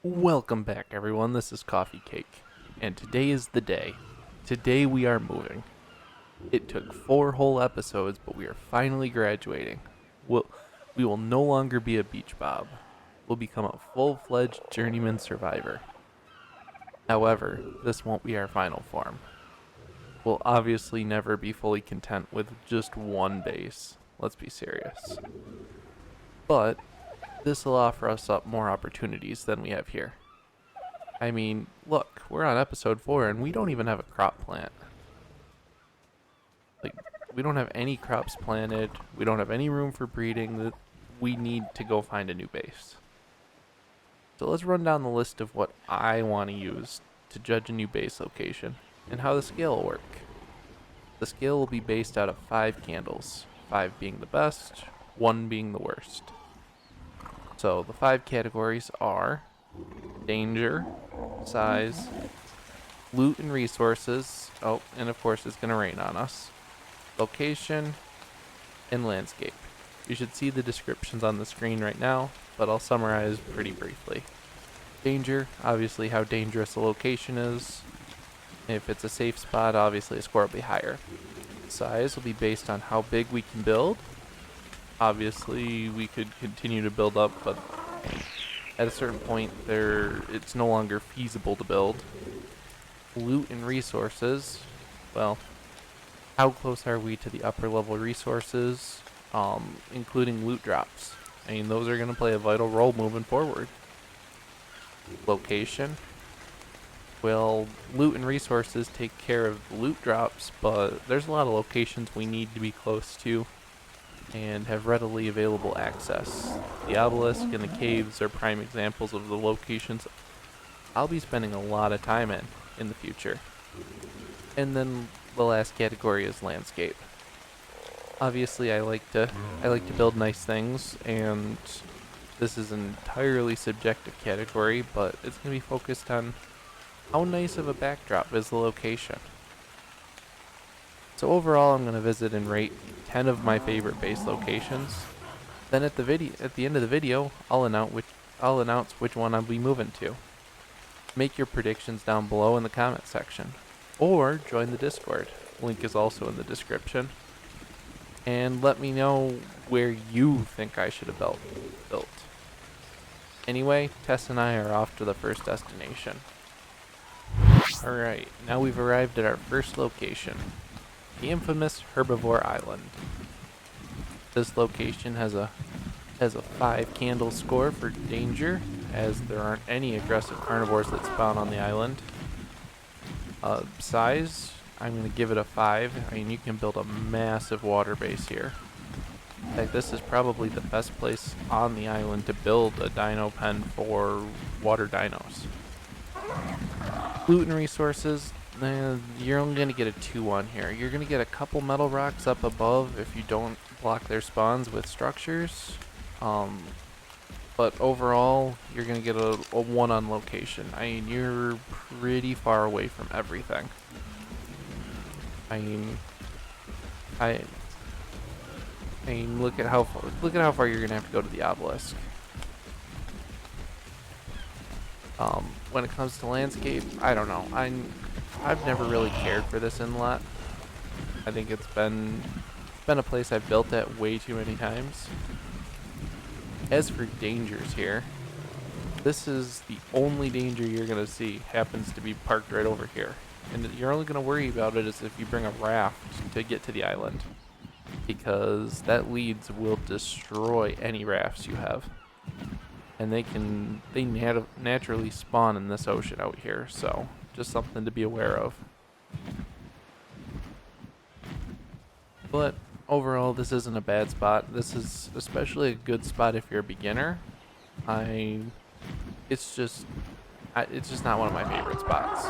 Welcome back, everyone. This is Kaufecake, and today is the day. Today we are moving. It took 4 whole episodes, but we are finally graduating. We will no longer be a beach bob. We'll become a full-fledged journeyman survivor. However, this won't be our final form. We'll obviously never be fully content with just one base. Let's be serious. But this will offer us up more opportunities than we have here. I mean, look, we're on episode 4 and we don't even have a crop plant. We don't have any crops planted. We don't have any room for breeding. We need to go find a new base. So let's run down the list of what I want to use to judge a new base location and how the scale will work. The scale will be based out of 5 candles, 5 being the best, 1 being the worst. So the 5 categories are danger, size, loot and resources, and of course it's going to rain on us, location, and landscape. You should see the descriptions on the screen right now, but I'll summarize pretty briefly. Danger, obviously how dangerous a location is. If it's a safe spot, obviously a score will be higher. Size will be based on how big we can build. Obviously, we could continue to build up, but at a certain point, it's no longer feasible to build. Loot and resources, well, how close are we to the upper level resources, including loot drops? I mean, those are going to play a vital role moving forward. Location, well, loot and resources take care of the loot drops, but there's a lot of locations we need to be close to and have readily available access. The obelisk and the caves are prime examples of the locations I'll be spending a lot of time in the future. And then the last category is landscape. Obviously, I like to build nice things, and this is an entirely subjective category, but it's going to be focused on how nice of a backdrop is the location. So overall, I'm going to visit and rate 10 of my favorite base locations. Then at the end of the video, I'll announce which one I'll be moving to. Make your predictions down below in the comment section, or join the Discord. Link is also in the description. And let me know where you think I should have built. Anyway, Tess and I are off to the first destination. Alright, now we've arrived at our first location. The infamous Herbivore Island. This location has a 5 candle score for danger, as there aren't any aggressive carnivores that spawn on the island. Size, I'm going to give it a 5. I mean, you can build a massive water base here. In fact, this is probably the best place on the island to build a dino pen for water dinos. Loot and resources, you're only going to get a 2-1 here. You're going to get a couple metal rocks up above if you don't block their spawns with structures. But overall, you're going to get a 1 on location. I mean, you're pretty far away from everything. I mean, look at how far you're going to have to go to the obelisk. When it comes to landscape, I don't know. I've never really cared for this inlet. I think it's been a place I've built at way too many times. As for dangers here, this is the only danger you're going to see happens to be parked right over here. And you're only going to worry about it is if you bring a raft to get to the island, because that leads will destroy any rafts you have. And they naturally spawn in this ocean out here, so just something to be aware of. But overall, this isn't a bad spot. This is especially a good spot if you're a beginner. It's just not one of my favorite spots.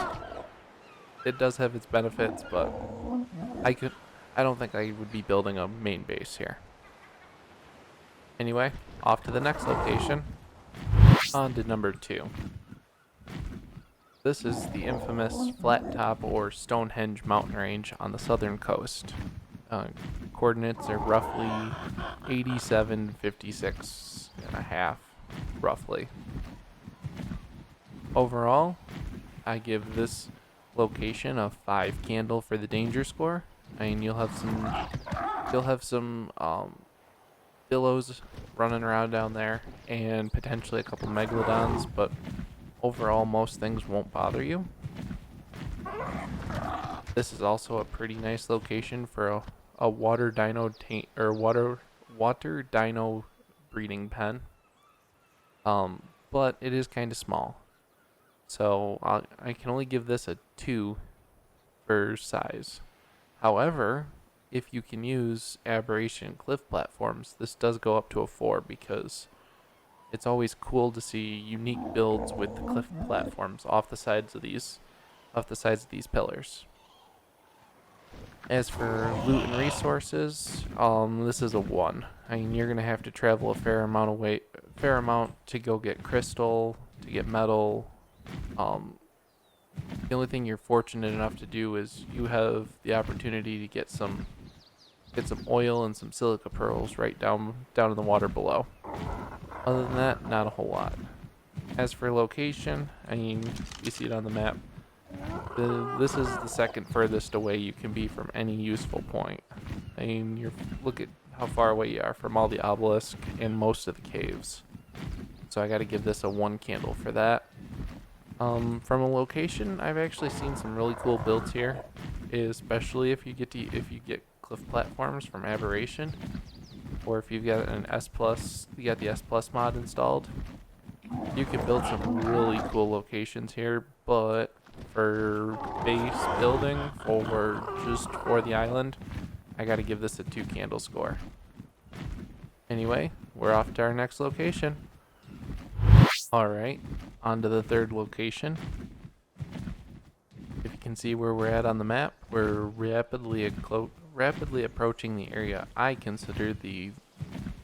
It does have its benefits, but I don't think I would be building a main base here. Anyway, off to the next location. On to number 2. This is the infamous flat top or Stonehenge mountain range on the southern coast. Coordinates are roughly 87, 56 and a half, roughly. Overall, I give this location a 5 candle for the danger score. I mean, you'll have some billows running around down there, and potentially a couple megalodons, but overall, most things won't bother you. This is also a pretty nice location for a water dino water dino breeding pen. But it is kind of small, so I can only give this a 2 for size. However, if you can use aberration cliff platforms, this does go up to a 4 because it's always cool to see unique builds with the cliff platforms off the sides of these pillars. As for loot and resources, this is a 1. I mean, you're gonna have to travel a fair amount to go get crystal, to get metal. The only thing you're fortunate enough to do is you have the opportunity to get some oil and some silica pearls right down in the water below. Other than that, not a whole lot. As for location, I mean, you see it on the map. This is the second furthest away you can be from any useful point. I mean, look at how far away you are from all the obelisk and most of the caves. So I got to give this a 1 candle for that. From a location, I've actually seen some really cool builds here, especially if you get cliff platforms from Aberration, or if you've got an you got the S Plus mod installed. You can build some really cool locations here, but for base building for the island, I gotta give this a 2 candle score. Anyway, we're off to our next location. Alright, on to the third location. If you can see where we're at on the map, we're rapidly approaching the area I consider the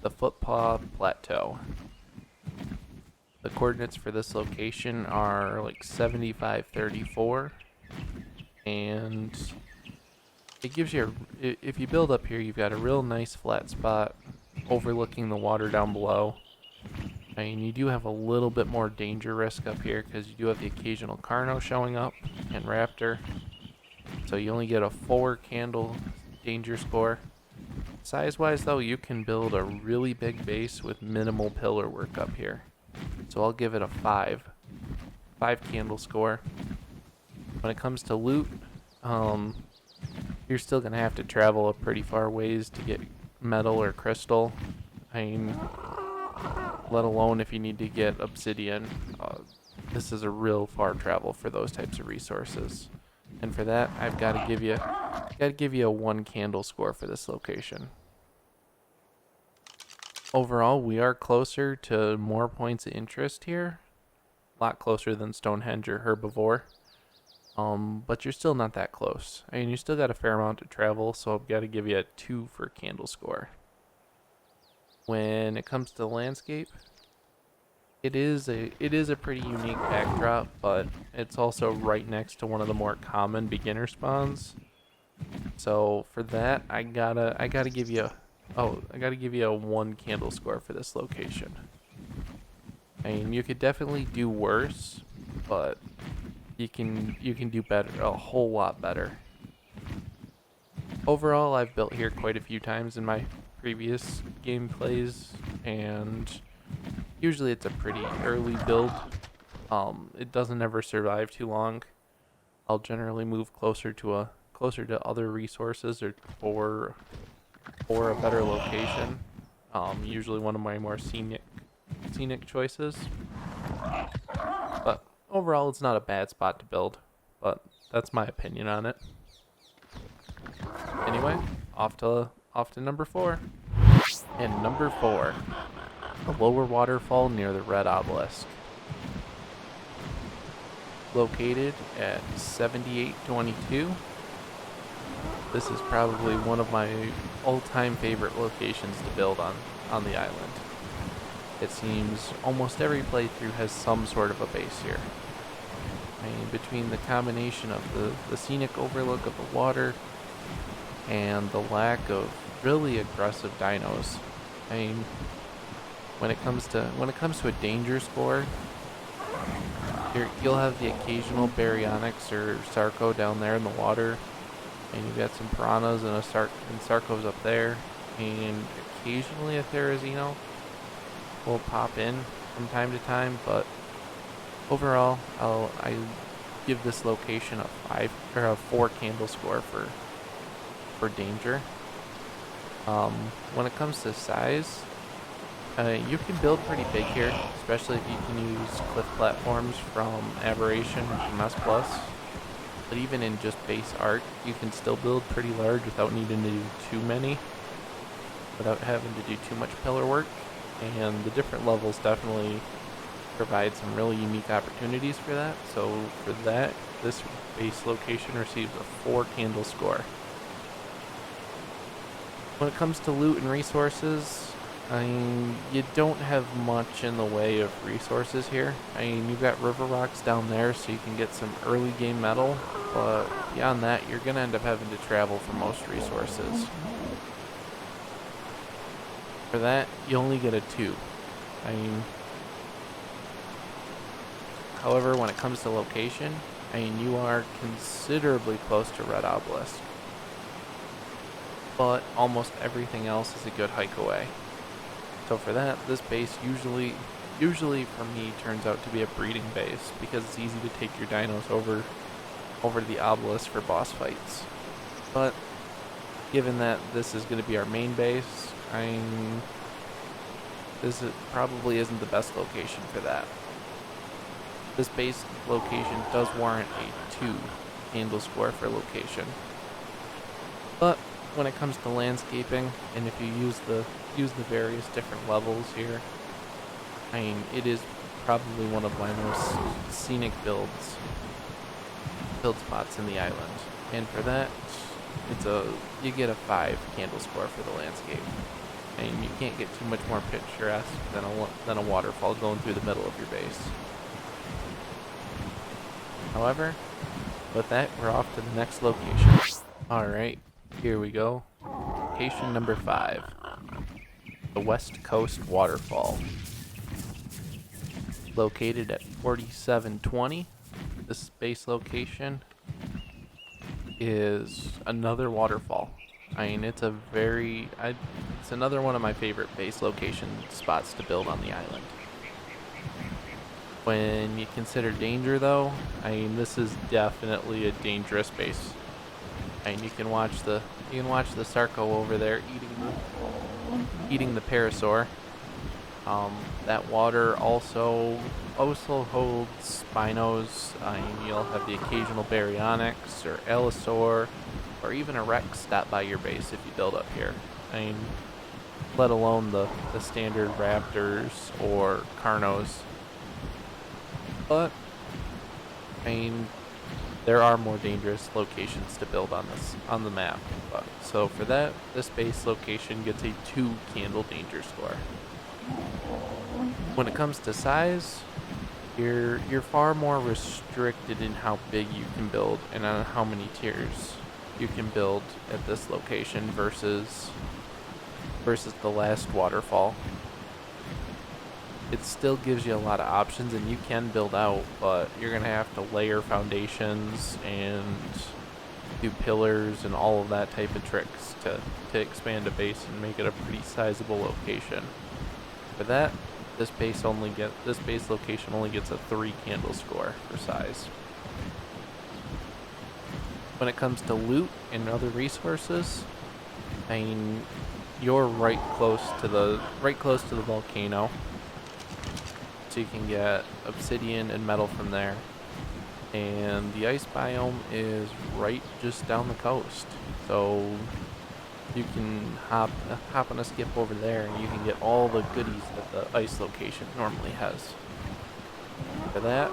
Footpaw Plateau. The coordinates for this location are like 7534, and it gives you if you build up here, you've got a real nice flat spot overlooking the water down below. I mean, you do have a little bit more danger risk up here because you do have the occasional Carno showing up and Raptor. So you only get a 4 candle danger score. Size-wise though, you can build a really big base with minimal pillar work up here. So I'll give it a 5 candle score. When it comes to loot, you're still gonna have to travel a pretty far ways to get metal or crystal. I mean, let alone if you need to get obsidian. This is a real far travel for those types of resources. And for that, I've got to give you a 1 candle score for this location. Overall, we are closer to more points of interest here. A lot closer than Stonehenge or Herbivore. But you're still not that close. I mean, you still got a fair amount to travel, so I've got to give you a 2 for candle score. When it comes to the landscape, it is a pretty unique backdrop, but it's also right next to one of the more common beginner spawns. So for that, I gotta give you a 1 candle score for this location. I mean, you could definitely do worse, but you can do better, a whole lot better. Overall, I've built here quite a few times in my previous gameplays, and usually it's a pretty early build. It doesn't ever survive too long. I'll generally move closer to other resources or a better location. Usually one of my more scenic choices. But overall, it's not a bad spot to build. But that's my opinion on it. Anyway, off to number 4. And number 4, the lower waterfall near the red obelisk. Located at 7822. This is probably one of my all-time favorite locations to build on the island. It seems almost every playthrough has some sort of a base here. I mean, between the combination of the scenic overlook of the water and the lack of really aggressive dinos. I mean, when it comes to a danger score, You'll have the occasional baryonyx or sarco down there in the water, and you've got some piranhas and sarcos up there, and occasionally a therizino will pop in from time to time, but overall, I give this location a 4 candle score for danger. When it comes to size, you can build pretty big here, especially if you can use cliff platforms from Aberration or from S+. But even in just base Ark, you can still build pretty large without needing to do too many, without having to do too much pillar work. And the different levels definitely provide some really unique opportunities for that. So for that, this base location receives a 4 candle score. When it comes to loot and resources, I mean, you don't have much in the way of resources here. I mean, you've got river rocks down there, so you can get some early game metal, but beyond that, you're going to end up having to travel for most resources. For that, you only get a 2. I mean, however, when it comes to location, I mean, you are considerably close to Red Obelisk, but almost everything else is a good hike away. So for that, this base usually for me turns out to be a breeding base, because it's easy to take your dinos over to the obelisk for boss fights. But given that this is going to be our main base, probably isn't the best location for that. This base location does warrant a 2 candle score for location. But when it comes to landscaping, and if you use the various different levels here, I mean, it is probably one of my most scenic build spots in the island. And for that, you get a 5 candle score for the landscape. And you can't get too much more picturesque than a waterfall going through the middle of your base. However, with that, we're off to the next location. Alright, here we go. Location number 5. The West Coast Waterfall. Located at 4720, this base location is another waterfall. I mean, it's another one of my favorite base location spots to build on the island. When you consider danger, though, I mean, this is definitely a dangerous base. I mean, you can watch the sarco over there eating the parasaur. That water also holds spinos. I mean, you'll have the occasional baryonyx or allosaur, or even a rex stop by your base if you build up here. I mean, let alone the standard raptors or carnos. But I mean, there are more dangerous locations to build on the map. So for that, this base location gets a 2 candle danger score. When it comes to size, you're far more restricted in how big you can build and on how many tiers you can build at this location versus the last waterfall. It still gives you a lot of options, and you can build out, but you're going to have to layer foundations and do pillars and all of that type of tricks to expand a base and make it a pretty sizable location. For that, this base location only gets a 3 candle score for size. When it comes to loot and other resources, I mean, you're right close to the volcano, so you can get obsidian and metal from there. And the ice biome is right just down the coast, so you can hop on a skip over there and you can get all the goodies that the ice location normally has. For that,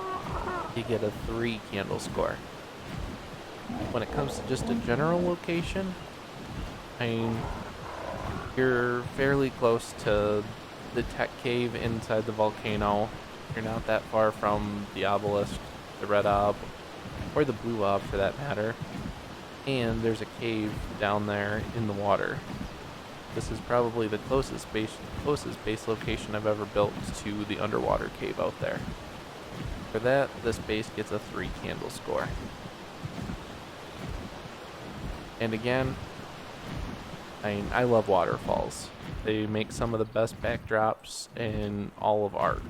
you get a 3 candle score. When it comes to just a general location, I mean, you're fairly close to the tech cave inside the volcano. You're not that far from the obelisk, the red ob, or the blue ob for that matter. And there's a cave down there in the water. This is probably the closest base location I've ever built to the underwater cave out there. For that, this base gets a 3 candle score. And again, I love waterfalls. They make some of the best backdrops in all of Ark.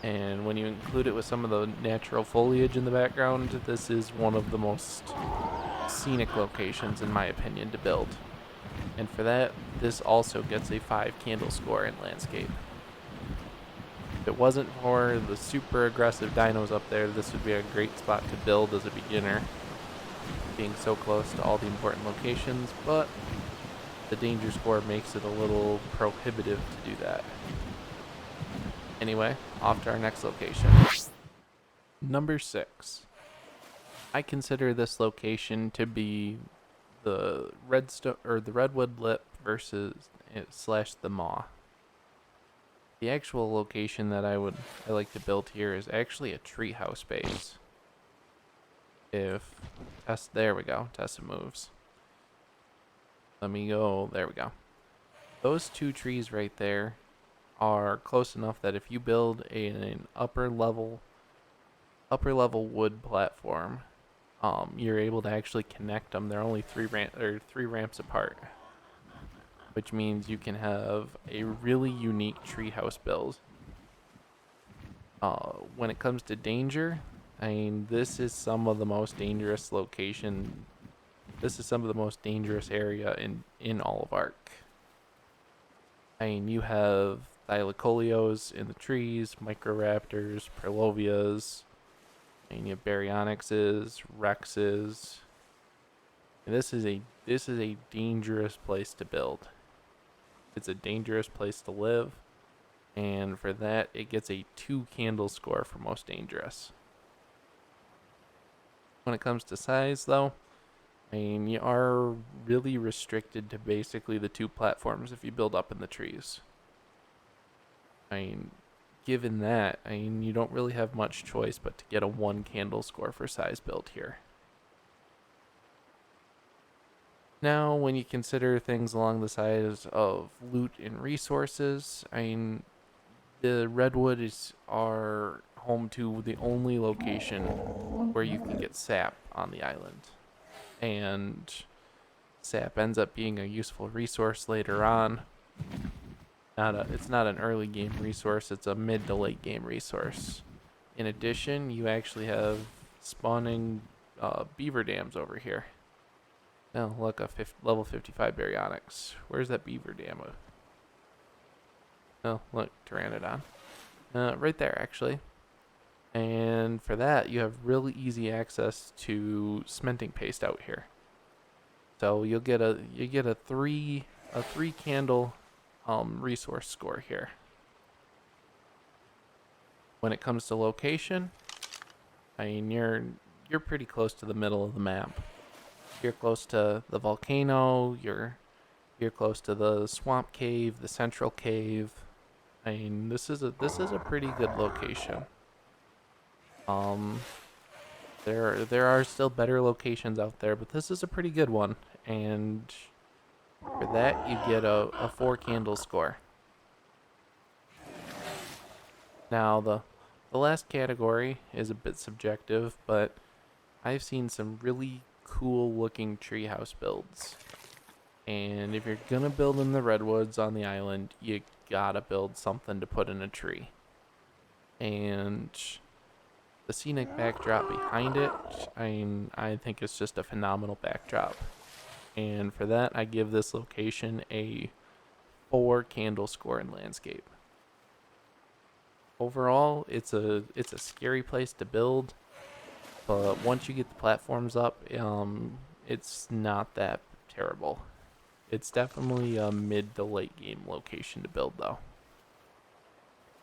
And when you include it with some of the natural foliage in the background, this is one of the most scenic locations, in my opinion, to build. And for that, this also gets a 5 candle score in landscape. If it wasn't for the super aggressive dinos up there, this would be a great spot to build as a beginner, being so close to all the important locations, but the danger score makes it a little prohibitive to do that. Anyway, off to our next location. Number 6. I consider this location to be the Redwood lip versus / the maw. The actual location that I like to build here is actually a treehouse base. There we go, Tessa moves. Let me go, there we go. Those 2 trees right there are close enough that if you build an upper level wood platform, you're able to actually connect them. They're only 3 ramps apart, which means you can have a really unique treehouse build. When it comes to danger, this is some of the most dangerous location. This is some of the most dangerous area in all of Ark. You have thylacoleos in the trees, microraptors, perlovias, and you have baryonyxes, rexes. And this is a dangerous place to build. It's a dangerous place to live, and for that, it gets a 2 candle score for most dangerous. When it comes to size, though, you are really restricted to basically the 2 platforms if you build up in the trees. Given that, you don't really have much choice but to get a 1 candle score for size build here. Now, when you consider things along the sides of loot and resources, the Redwood are home to the only location where you can get sap on the island. And sap ends up being a useful resource later on. It's not an early game resource, it's a mid to late game resource. In addition, you actually have spawning beaver dams over here. Oh, look, level 55 baryonyx. Where's that beaver dam? Oh, look, pteranodon. Right there, actually. And for that, you have really easy access to cementing paste out here. So you get a 3 candle resource score here. When it comes to location, you're pretty close to the middle of the map. You're close to the volcano, you're close to the swamp cave, the central cave. This is a pretty good location. There are still better locations out there, but this is a pretty good one. And for that, you get a 4 candle score. Now, the last category is a bit subjective, but I've seen some really cool looking treehouse builds. And if you're gonna build in the redwoods on the island, you gotta build something to put in a tree. And the scenic backdrop behind it, I think it's just a phenomenal backdrop. And for that, I give this location a 4 candle score in landscape. Overall, it's a scary place to build, but once you get the platforms up, it's not that terrible. It's definitely a mid to late game location to build, though.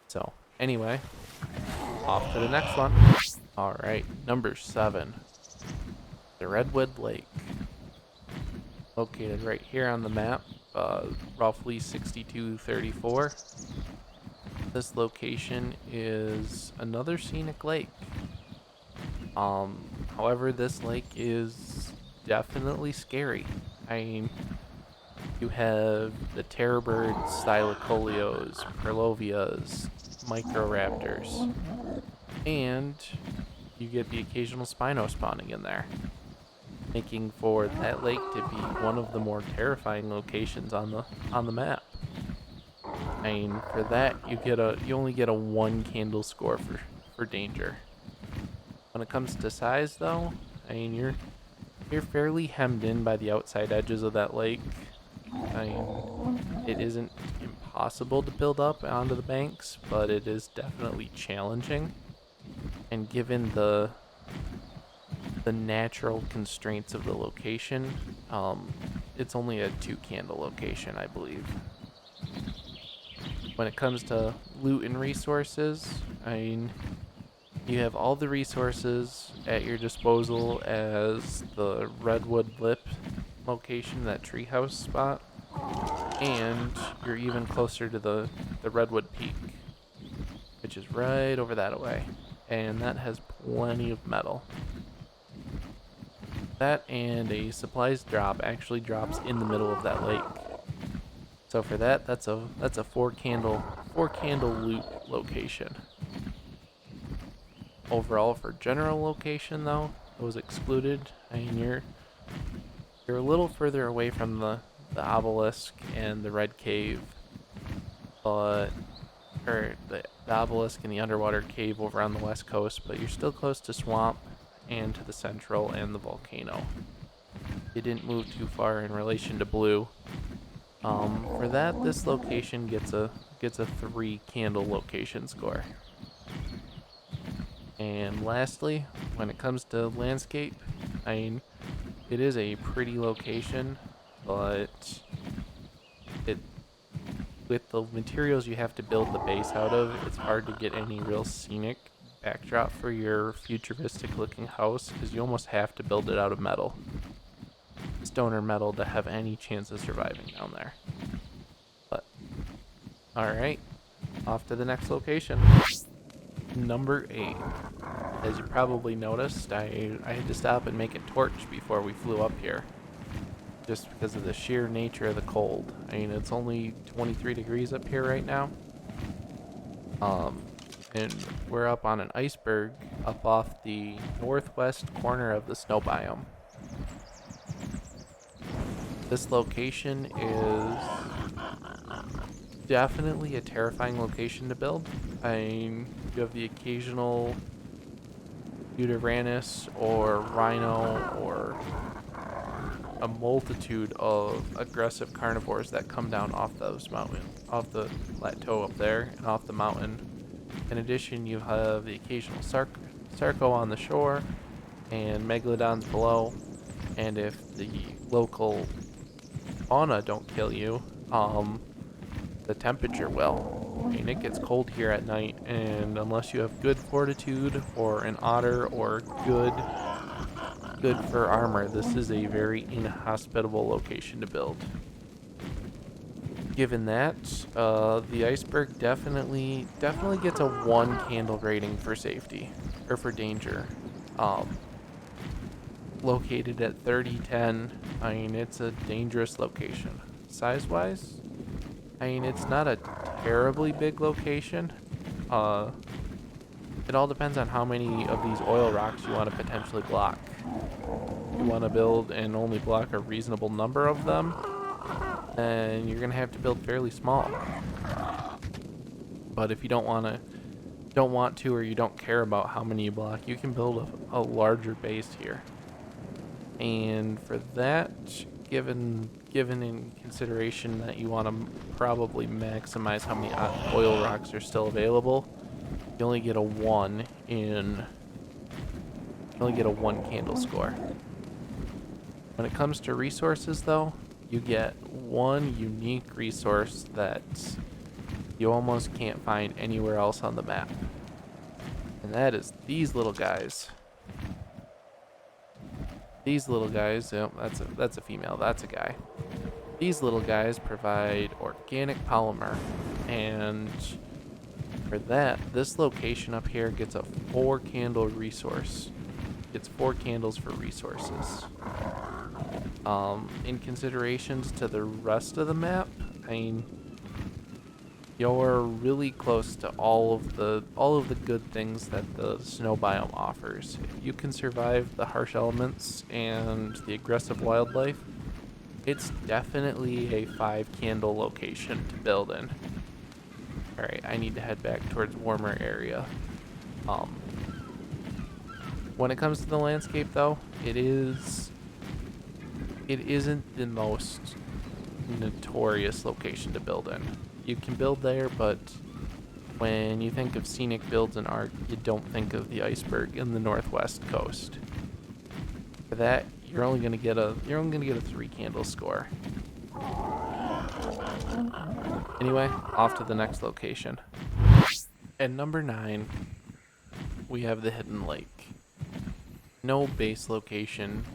So, anyway, off to the next one. Alright, number 7. The Redwood Lake. Located right here on the map, roughly 6234. This location is another scenic lake. However, this lake is definitely scary. You have the terror birds, thylacoleos, perlovias, microraptors. And you get the occasional Spino spawning in there, making for that lake to be one of the more terrifying locations on the map. I mean, for that you only get a 1 candle score for danger. When it comes to size, though, I mean you're fairly hemmed in by the outside edges of that lake. I mean, it isn't impossible to build up onto the banks, but it is definitely challenging. And given the natural constraints of the location, it's only a 2 candle location, I believe. When it comes to loot and resources, I mean, you have all the resources at your disposal as the Redwood lip location, that treehouse spot, and you're even closer to the Redwood peak, which is right over that way, and that has plenty of metal. That and a supplies drop actually drops in the middle of that lake. So for that, that's a 4 candle loot location. Overall, for general location though, it was excluded. I mean, you're a little further away from the obelisk and the red cave, or the obelisk and the underwater cave over on the west coast, but you're still close to swamp and to the central and the volcano. You didn't move too far in relation to blue. For that, this location gets a 3 candle location score. And lastly, when it comes to landscape, I mean, it is a pretty location, but with the materials you have to build the base out of, it's hard to get any real scenic backdrop for your futuristic looking house, because you almost have to build it out of metal. Stone or metal to have any chance of surviving down there. But, alright, off to the next location. Number 8. As you probably noticed, I had to stop and make a torch before we flew up here, just because of the sheer nature of the cold. I mean, it's only 23 degrees up here right now. And we're up on an iceberg up off the northwest corner of the snow biome. This location is definitely a terrifying location to build. I mean, you have the occasional Uranus or rhino or a multitude of aggressive carnivores that come down off those mountains, off the plateau up there and off the mountain. In addition, you have the occasional sarco on the shore and megalodons below. And if the local fauna don't kill you, the temperature will. I mean, it gets cold here at night, and unless you have good fortitude or an otter or good fur armor, this is a very inhospitable location to build. Given that, the iceberg definitely gets a 1 candle rating for safety, or for danger. Located at 3010, I mean, it's a dangerous location. Size-wise, I mean, it's not a terribly big location. It all depends on how many of these oil rocks you want to potentially block. If you want to build and only block a reasonable number of them, then you're going to have to build fairly small. But if you don't want to, or you don't care about how many you block, you can build a larger base here. And for that, given in consideration that you want to probably maximize how many oil rocks are still available, you only get a 1 candle score. When it comes to resources though, you get 1 unique resource that you almost can't find anywhere else on the map. And that is these little guys. These little guys, oh, that's a female, that's a guy. These little guys provide organic polymer, and for that, this location up here gets a 4 candle resource. It's 4 candles for resources. In considerations to the rest of the map, I mean, You're really close to all of the good things that the snow biome offers. If you can survive the harsh elements and the aggressive wildlife, it's definitely a 5 candle location to build in. Alright, I need to head back towards warmer area. Um, when it comes to the landscape though, it isn't the most notorious location to build in. You can build there, but when you think of scenic builds in Ark, you don't think of the iceberg in the northwest coast. For that, you're only gonna get a 3 candle score. Anyway, off to the next location. At number 9, we have the Hidden Lake. No base location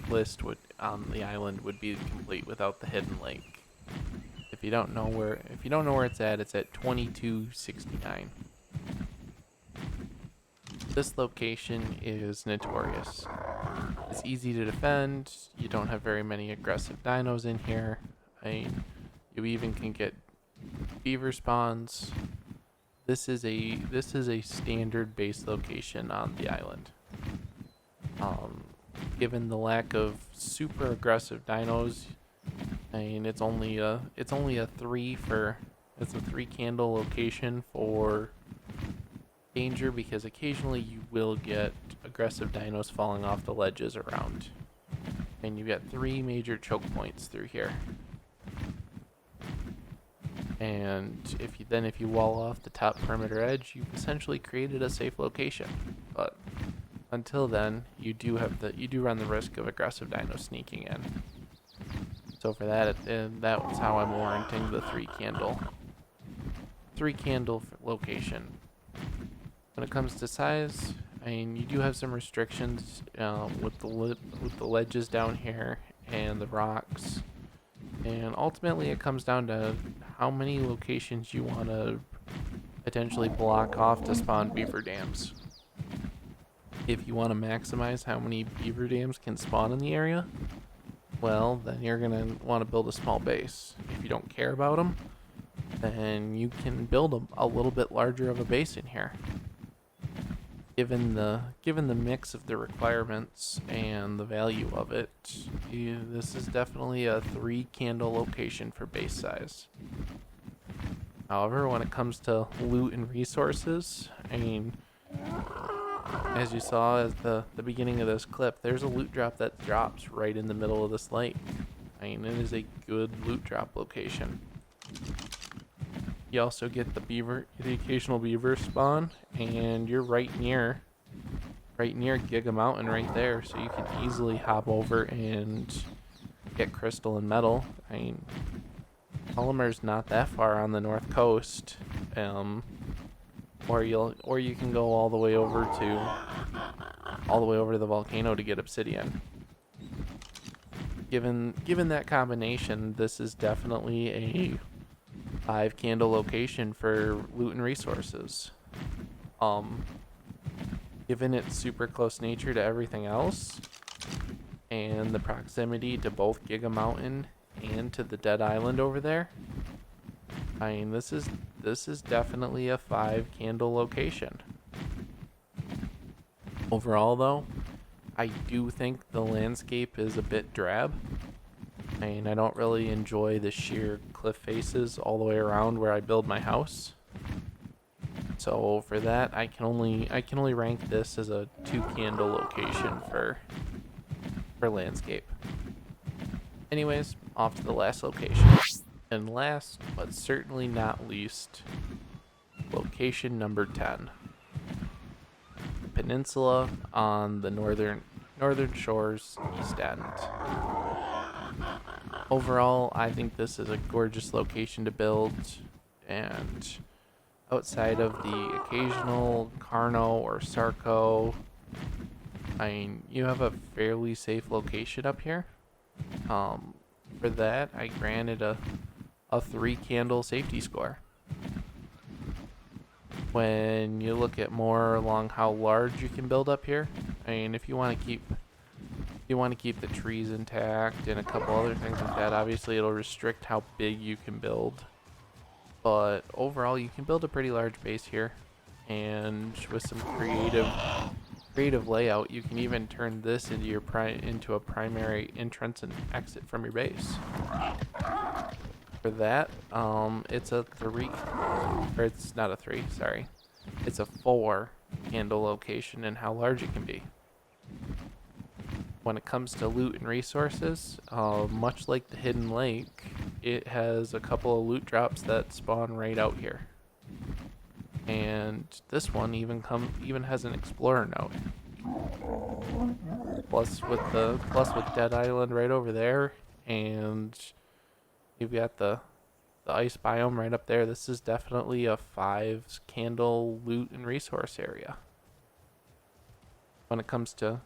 list on the island would be complete without the Hidden Lake. If you don't know where it's at 2269. This location is notorious. It's easy to defend. You don't have very many aggressive dinos in here. I mean, you even can get beaver spawns. This is a standard base location on the island. Given the lack of super aggressive dinos, I mean it's a 3 candle location for danger, because occasionally you will get aggressive dinos falling off the ledges around. And you've got 3 major choke points through here. And if you wall off the top perimeter edge, you've essentially created a safe location. But until then, you do run the risk of aggressive dinos sneaking in. So for that, that's how I'm warranting the 3 candle location. When it comes to size, I mean, you do have some restrictions with the ledges down here and the rocks, and ultimately it comes down to how many locations you want to potentially block off to spawn beaver dams. If you want to maximize how many beaver dams can spawn in the area, well, then you're gonna want to build a small base. If you don't care about them, then you can build a little bit larger of a base in here. Given the mix of the requirements and the value of it, this is definitely a 3 candle location for base size. However, when it comes to loot and resources, I mean, as you saw at the beginning of this clip, there's a loot drop that drops right in the middle of this lake. I mean, it is a good loot drop location. You also get the occasional beaver spawn, and you're right near Giga Mountain right there, so you can easily hop over and get crystal and metal. I mean, Polymer's not that far on the north coast, or you can go all the way over to the volcano to get obsidian. Given that combination, this is definitely a 5 candle location for loot and resources. Given its super close nature to everything else, and the proximity to both Giga Mountain and to the dead island over there, I mean, this is definitely a 5 candle location. Overall though, I do think the landscape is a bit drab. I mean, I don't really enjoy the sheer cliff faces all the way around where I build my house. So for that, I can only rank this as a 2 candle location for landscape. Anyways, off to the last location. And last, but certainly not least, location number 10. The peninsula on the northern shores east end. Overall, I think this is a gorgeous location to build, and outside of the occasional Carno or Sarco, I mean, you have a fairly safe location up here. For that, I granted a 3 candle safety score. When you look at more along how large you can build up here, I mean, if you want to keep the trees intact and a couple other things like that, obviously it'll restrict how big you can build. But overall, you can build a pretty large base here, and with some creative layout, you can even turn this into a primary entrance and exit from your base. For that, it's a 3, or it's not a 3, sorry. It's a 4 candle location and how large it can be. When it comes to loot and resources, much like the hidden lake, it has a couple of loot drops that spawn right out here. And this one even has an explorer note. Plus with Dead Island right over there, and you've got the ice biome right up there. This is definitely a 5 candle loot and resource area. When it comes to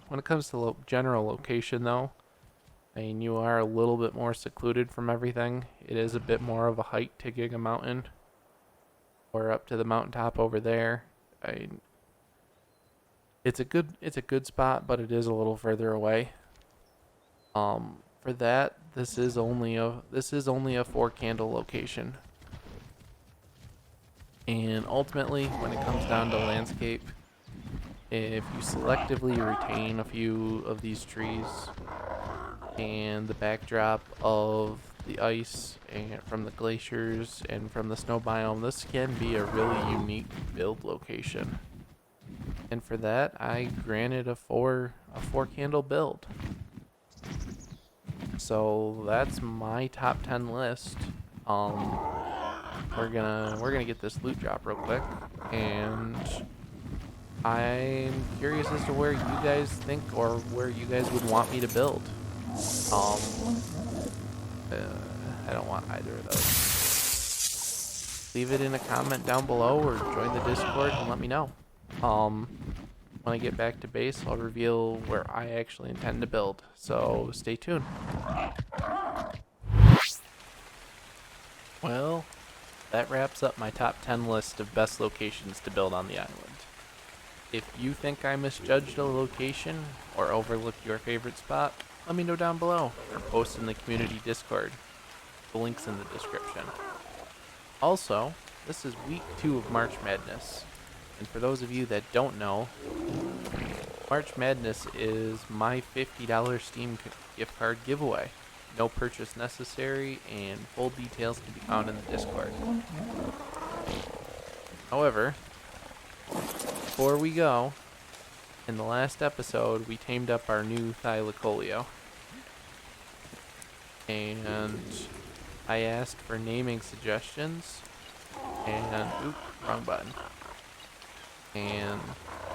general location, though, I mean, you are a little bit more secluded from everything. It is a bit more of a hike to Giga Mountain, or up to the mountaintop over there. It's a good spot, but it is a little further away. For that, this is only a 4 candle location. And ultimately, when it comes down to landscape, if you selectively retain a few of these trees and the backdrop of the ice and from the glaciers and from the snow biome, this can be a really unique build location. And for that, I granted a 4 candle build. So that's my top 10 list. We're gonna get this loot drop real quick, and I'm curious as to where you guys think or where you guys would want me to build. I don't want either of those. Leave it in a comment down below or join the Discord and let me know. When I get back to base, I'll reveal where I actually intend to build. So stay tuned. Well, that wraps up my top 10 list of best locations to build on the island. If you think I misjudged a location or overlooked your favorite spot, let me know down below or post in the community Discord. The link's in the description. Also, this is week 2 of March Madness. And for those of you that don't know, March Madness is my $50 Steam gift card giveaway. No purchase necessary, and full details can be found in the Discord. However, before we go, in the last episode, we tamed up our new Thylacoleo. And I asked for naming suggestions, and, oops, wrong button. And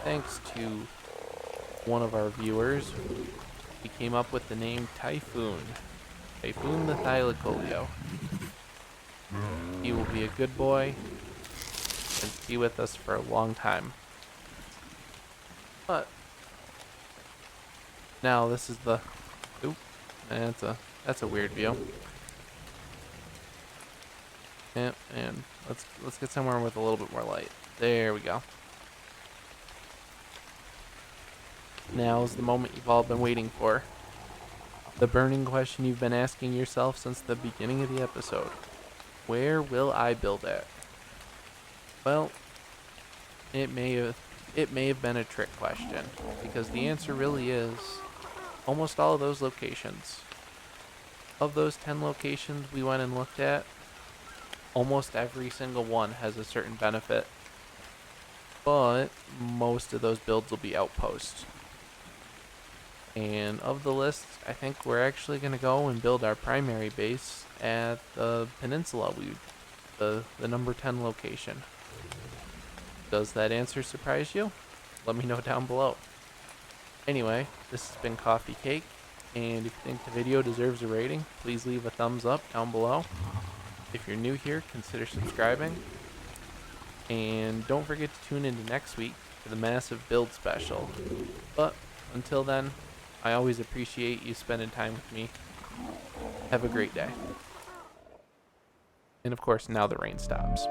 thanks to one of our viewers, we came up with the name Typhoon. Typhoon the Thylacoleo. He will be a good boy and be with us for a long time. But now this is the that's a weird view. And let's get somewhere with a little bit more light. There we go. Now is the moment you've all been waiting for. The burning question you've been asking yourself since the beginning of the episode. Where will I build at? Well, it may have been a trick question, because the answer really is almost all of those locations. Of those 10 locations we went and looked at, almost every single one has a certain benefit, but most of those builds will be outposts. And of the list, I think we're actually going to go and build our primary base at the peninsula, the number 10 location. Does that answer surprise you? Let me know down below. Anyway, this has been Kaufecake, and if you think the video deserves a rating, please leave a thumbs up down below. If you're new here, consider subscribing. And don't forget to tune into next week for the massive build special. But until then, I always appreciate you spending time with me. Have a great day. And of course, now the rain stops.